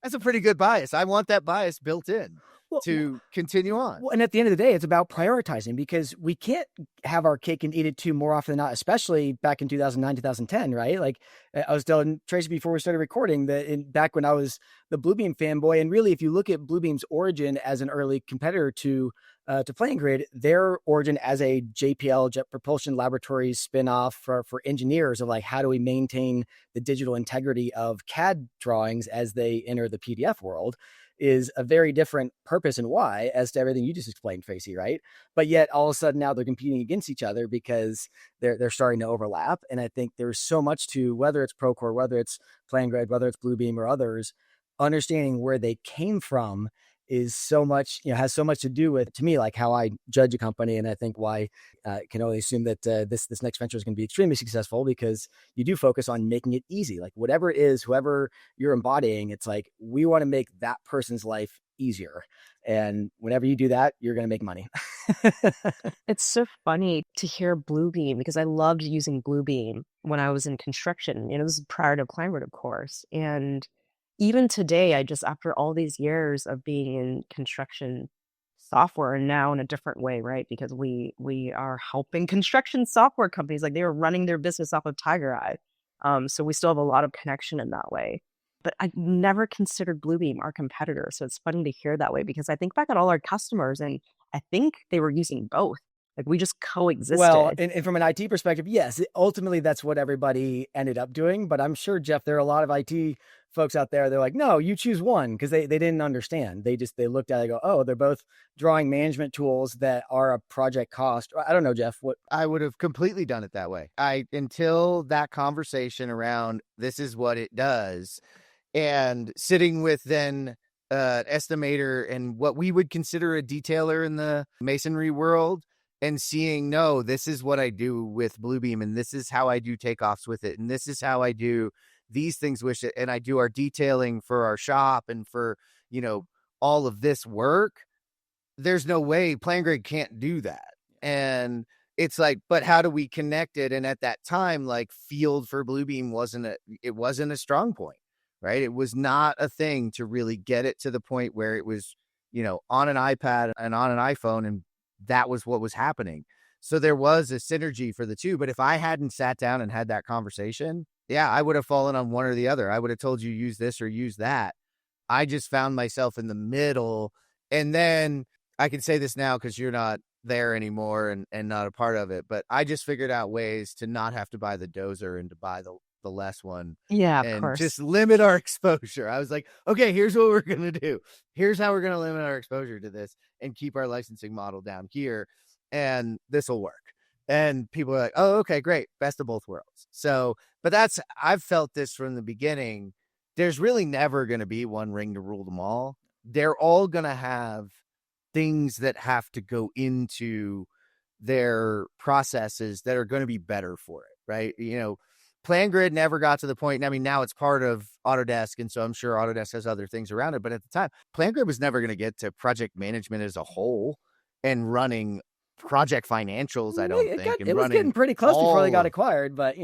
that's a pretty good bias. I want that bias built in to continue on. Well, and at the end of the day, it's about prioritizing, because we can't have our cake and eat it too more often than not, especially back in 2009, 2010, right? Like I was telling Tracy before we started recording that back when I was the Bluebeam fanboy, and really, if you look at Bluebeam's origin as an early competitor to PlanGrid, their origin as a JPL, Jet Propulsion Laboratories spinoff for engineers of like, how do we maintain the digital integrity of CAD drawings as they enter the PDF world, is a very different purpose and why as to everything you just explained, Tracy, right? But yet all of a sudden now they're competing against each other because they're starting to overlap. And I think there's so much to, whether it's Procore, whether it's PlanGrid, whether it's Bluebeam or others, understanding where they came from is so much, has so much to do with, to me, like how I judge a company. And I think why I can only assume that this next venture is going to be extremely successful, because you do focus on making it easy. Like whatever it is, whoever you're embodying, it's like, we want to make that person's life easier. And whenever you do that, you're going to make money. It's so funny to hear Bluebeam, because I loved using Bluebeam when I was in construction. This was prior to PlanGrid, of course. And even today, after all these years of being in construction software, and now in a different way, right? Because we are helping construction software companies, like they were running their business off of TigerEye. So we still have a lot of connection in that way. But I never considered Bluebeam our competitor. So it's funny to hear that way, because I think back at all our customers, and I think they were using both. Like we just coexisted. Well, and from an IT perspective, yes, ultimately that's what everybody ended up doing. But I'm sure, Jeff, there are a lot of IT folks out there. They're like, no, you choose one, because they didn't understand. They looked at it and go, oh, they're both drawing management tools that are a project cost. I don't know, Jeff, what I would have completely done it that way. Until that conversation around this is what it does, and sitting with then estimator and what we would consider a detailer in the masonry world, and seeing, no, this is what I do with Bluebeam, and this is how I do takeoffs with it, and this is how I do these things with it, and I do our detailing for our shop and for, all of this work. There's no way PlanGrid can't do that. And it's like, but how do we connect it? And at that time, like, field for Bluebeam wasn't a strong point, right? It was not a thing to really get it to the point where it was, on an iPad and on an iPhone, and that was what was happening. So there was a synergy for the two. But if I hadn't sat down and had that conversation, yeah, I would have fallen on one or the other. I would have told you use this or use that. I just found myself in the middle. And then I can say this now because you're not there anymore and not a part of it. But I just figured out ways to not have to buy the dozer and to buy the less one. Yeah, of course. Just limit our exposure. I was like, okay, here's what we're going to do. Here's how we're going to limit our exposure to this and keep our licensing model down here. And this will work. And people are like, oh, okay, great. Best of both worlds. So, but I've felt this from the beginning. There's really never going to be one ring to rule them all. They're all going to have things that have to go into their processes that are going to be better for it, right? PlanGrid never got to the point. I mean, now it's part of Autodesk, and so I'm sure Autodesk has other things around it. But at the time, PlanGrid was never going to get to project management as a whole and running project financials. I don't think it was getting pretty close before they got acquired. But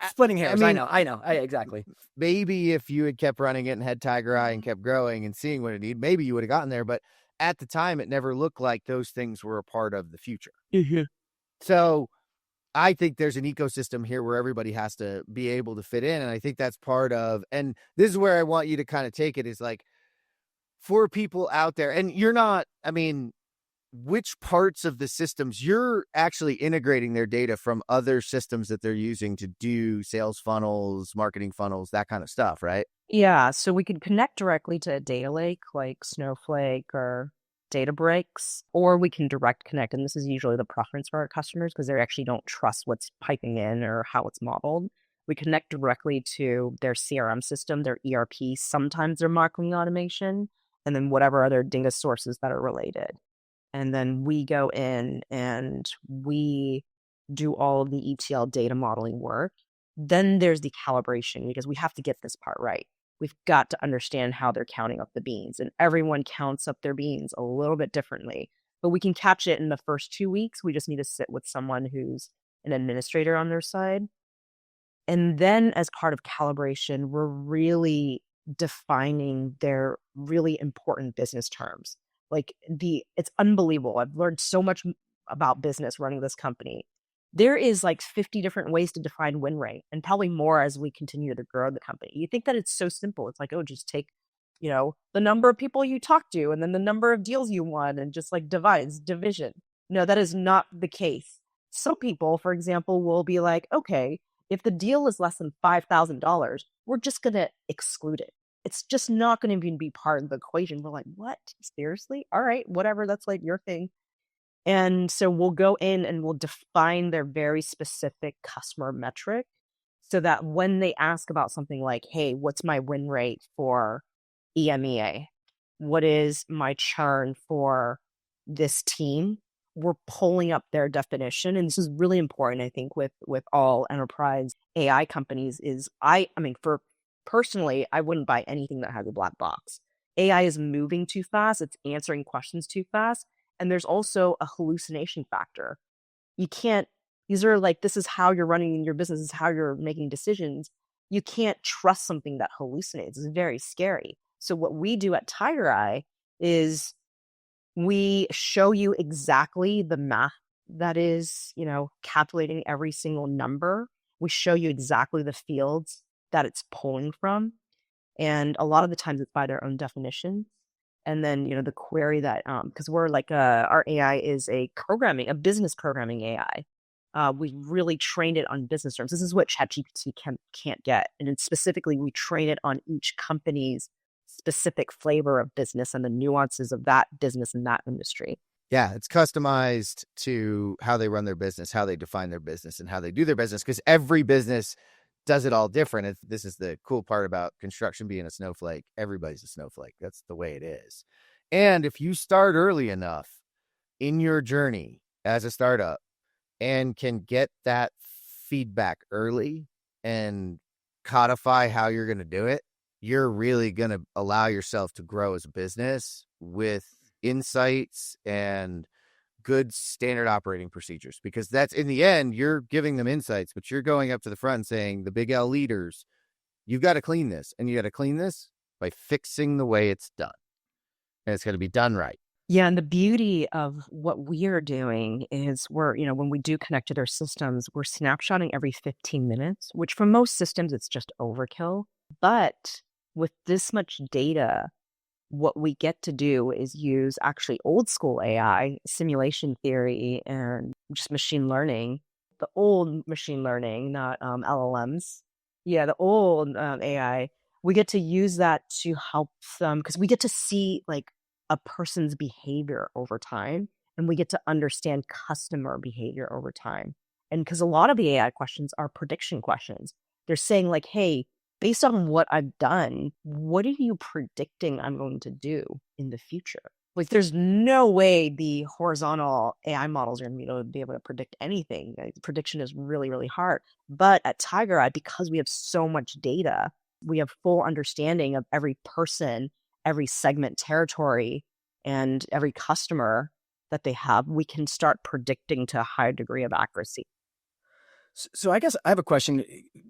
splitting hairs. I know. Exactly. Maybe if you had kept running it and had TigerEye and kept growing and seeing what it needed, maybe you would have gotten there. But at the time, it never looked like those things were a part of the future. Mm-hmm. So I think there's an ecosystem here where everybody has to be able to fit in. And I think that's part of, and this is where I want you to kind of take it, is like, for people out there, and you're not, I mean, which parts of the systems you're actually integrating their data from other systems that they're using to do sales funnels, marketing funnels, that kind of stuff, right? Yeah. So we could connect directly to a data lake like Snowflake or Databricks, or we can direct connect. And this is usually the preference for our customers because they actually don't trust what's piping in or how it's modeled. We connect directly to their CRM system, their ERP, sometimes their marketing automation, and then whatever other data sources that are related. And then we go in and we do all of the ETL data modeling work. Then there's the calibration because we have to get this part right. We've got to understand how they're counting up the beans, and everyone counts up their beans a little bit differently, but we can catch it in the first 2 weeks. We just need to sit with someone who's an administrator on their side. And then as part of calibration, we're really defining their really important business terms. Like it's unbelievable. I've learned so much about business running this company. There is like 50 different ways to define win rate, and probably more as we continue to grow the company. You think that it's so simple. It's like, oh, just take, the number of people you talk to and then the number of deals you won and just like division. No, that is not the case. Some people, for example, will be like, okay, if the deal is less than $5,000, we're just going to exclude it. It's just not going to even be part of the equation. We're like, what? Seriously? All right, whatever. That's like your thing. And so we'll go in and we'll define their very specific customer metric so that when they ask about something like, hey, what's my win rate for EMEA? What is my churn for this team? We're pulling up their definition. And this is really important, I think, with all enterprise AI companies is for personally, I wouldn't buy anything that has a black box. AI is moving too fast. It's answering questions too fast. And there's also a hallucination factor. You can't, this is how you're running your business, this is how you're making decisions. You can't trust something that hallucinates. It's very scary. So what we do at TigerEye is we show you exactly the math that is, calculating every single number. We show you exactly the fields that it's pulling from. And a lot of the times it's by their own definition. And then, the query that, because we're like, our AI is a business programming AI. We really trained it on business terms. This is what ChatGPT can't get. And then specifically, we train it on each company's specific flavor of business and the nuances of that business in that industry. Yeah, it's customized to how they run their business, how they define their business, and how they do their business, because every business does it all different. This is the cool part about construction being a snowflake. Everybody's a snowflake. That's the way it is. And if you start early enough in your journey as a startup and can get that feedback early and codify how you're going to do it, you're really going to allow yourself to grow as a business with insights and good standard operating procedures, because that's, in the end, you're giving them insights, but you're going up to the front and saying, the big L leaders, you've got to clean this, and you got to clean this by fixing the way it's done, and it's going to be done right. Yeah, and the beauty of what we are doing is we're, when we do connect to their systems, we're snapshotting every 15 minutes, which for most systems, it's just overkill. But with this much data, what we get to do is use actually old school AI, simulation theory, and just machine learning, the old machine learning, not LLMs. Yeah, the old AI. We get to use that to help them because we get to see like a person's behavior over time, and we get to understand customer behavior over time. And because a lot of the AI questions are prediction questions, they're saying like, hey, based on what I've done, what are you predicting I'm going to do in the future? Like, there's no way the horizontal AI models are going to be able to predict anything. Prediction is really, really hard. But at TigerEye, because we have so much data, we have full understanding of every person, every segment territory, and every customer that they have. We can start predicting to a high degree of accuracy. So I guess I have a question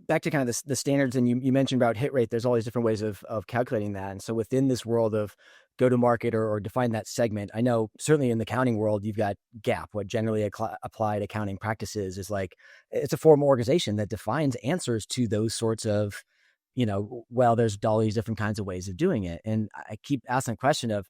back to kind of the standards, and you mentioned about hit rate. There's all these different ways of calculating that. And so within this world of go to market or define that segment, I know certainly in the accounting world, you've got GAAP, what generally applied accounting practices is like. It's a formal organization that defines answers to those sorts of, well, there's all these different kinds of ways of doing it. And I keep asking the question of,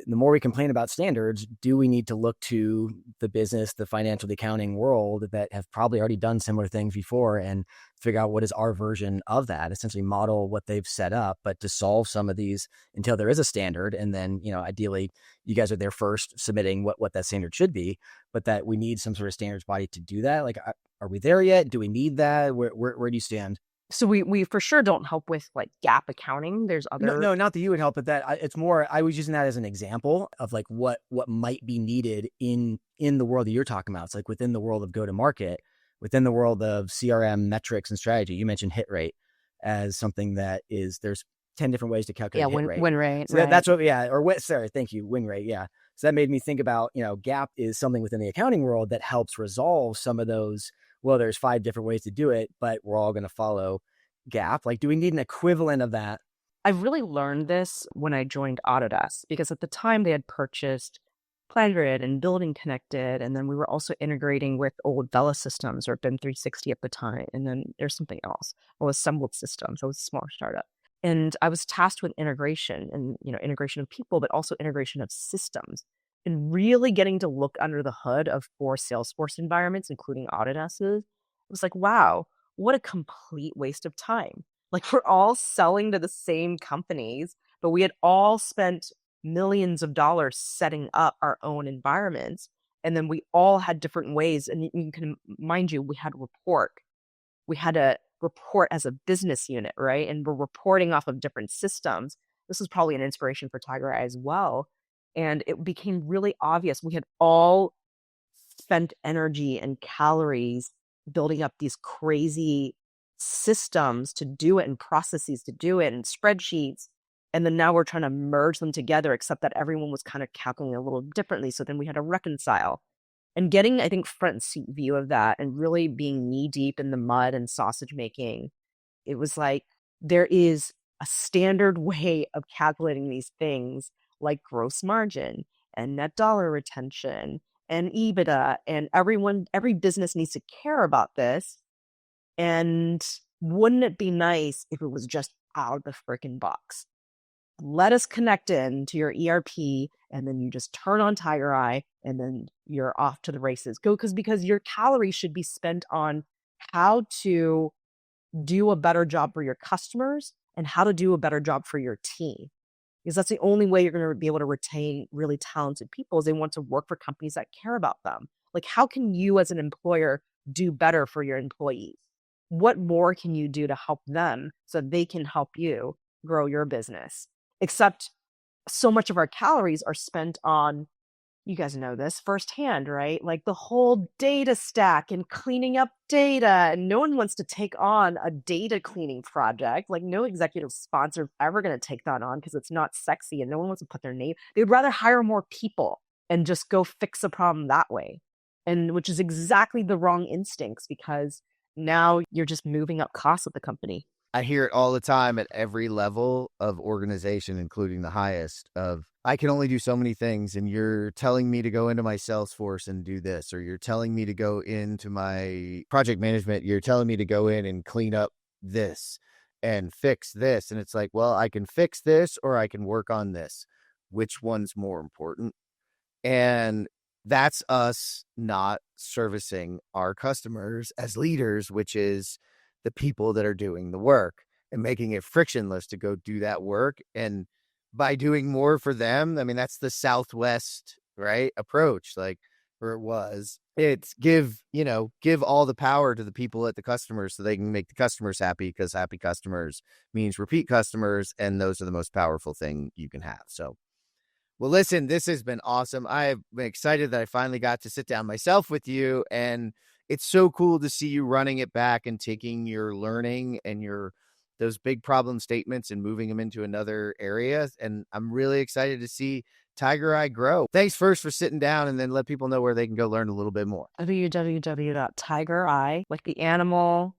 the more we complain about standards, do we need to look to the business, the financial, the accounting world that have probably already done similar things before and figure out what is our version of that, essentially model what they've set up, but to solve some of these until there is a standard. And then, ideally you guys are there first submitting what that standard should be, but that we need some sort of standards body to do that. Like, are we there yet? Do we need that? Where do you stand? So we for sure don't help with like GAAP accounting. There's other no, not that you would help, but that it's more. I was using that as an example of like what might be needed in the world that you're talking about. It's like within the world of go to market, within the world of CRM metrics and strategy. You mentioned hit rate as something that is there's 10 different ways to calculate hit rate. Win rate. So right. That's what sorry, thank you, win rate. Yeah. So that made me think about GAAP is something within the accounting world that helps resolve some of those. Well, there's 5 different ways to do it, but we're all going to follow GAAP. Like, do we need an equivalent of that? I've really learned this when I joined Autodesk, because at the time they had purchased PlanGrid and Building Connected, and then we were also integrating with old Vela systems or BIM 360 at the time, and then there's something else. Well, Assembled Systems. It was a smaller startup, and I was tasked with integration and integration of people, but also integration of systems, and really getting to look under the hood of 4 Salesforce environments, including Autodesk's. It was like, wow, what a complete waste of time. Like, we're all selling to the same companies, but we had all spent millions of dollars setting up our own environments. And then we all had different ways. And you can, mind you, we had to report. We had to report as a business unit, right? And we're reporting off of different systems. This was probably an inspiration for TigerEye as well. And it became really obvious. We had all spent energy and calories building up these crazy systems to do it and processes to do it and spreadsheets. And then now we're trying to merge them together, except that everyone was kind of calculating a little differently. So then we had to reconcile. And getting, I think, front and seat view of that and really being knee deep in the mud and sausage making, it was like there is a standard way of calculating these things like gross margin and net dollar retention and EBITDA, and every business needs to care about this. And wouldn't it be nice if it was just out of the freaking box? Let us connect in to your ERP, and then you just turn on TigerEye, and then you're off to the races. Because your calories should be spent on how to do a better job for your customers and how to do a better job for your team. Because that's the only way you're going to be able to retain really talented people, is they want to work for companies that care about them. Like, how can you as an employer do better for your employees? What more can you do to help them so they can help you grow your business? Except so much of our calories are spent on, you guys know this firsthand, right? Like the whole data stack and cleaning up data. And no one wants to take on a data cleaning project. Like, no executive sponsor is ever going to take that on because it's not sexy and no one wants to put their name. They'd rather hire more people and just go fix a problem that way. And which is exactly the wrong instincts, because now you're just moving up costs of the company. I hear it all the time at every level of organization, including the highest, of I can only do so many things, and you're telling me to go into my Salesforce and do this, or you're telling me to go into my project management, you're telling me to go in and clean up this and fix this. And it's like, well, I can fix this or I can work on this. Which one's more important? And that's us not servicing our customers as leaders, which is the people that are doing the work, and making it frictionless to go do that work. And by doing more for them, I mean, that's the Southwest, right, approach, like, or it was, it's give all the power to the people at the customers so they can make the customers happy, because happy customers means repeat customers. And those are the most powerful thing you can have. So Well, listen, this has been awesome. I've been excited that I finally got to sit down myself with you, and it's so cool to see you running it back and taking your learning and those big problem statements and moving them into another area. And I'm really excited to see TigerEye grow. Thanks first for sitting down, and then let people know where they can go learn a little bit more. www.TigerEye, like the animal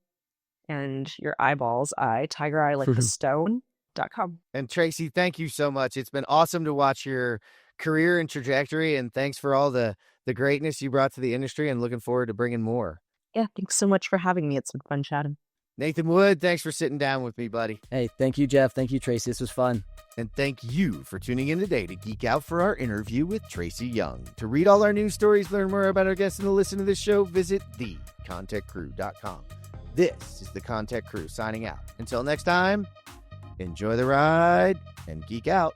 and your eyeballs, TigerEye, like the stone.com. And Tracy, thank you so much. It's been awesome to watch your career and trajectory, and thanks for all the greatness you brought to the industry, and looking forward to bringing more. Yeah, thanks so much for having me. It's been fun chatting. Nathan Wood, thanks for sitting down with me, buddy. Hey, thank you, Jeff. Thank you, Tracy. This was fun. And thank you for tuning in today to geek out for our interview with Tracy Young. To read all our news stories, learn more about our guests, and to listen to this show, visit thecontechcrew.com. This is the ConTech Crew signing out. Until next time, enjoy the ride and geek out.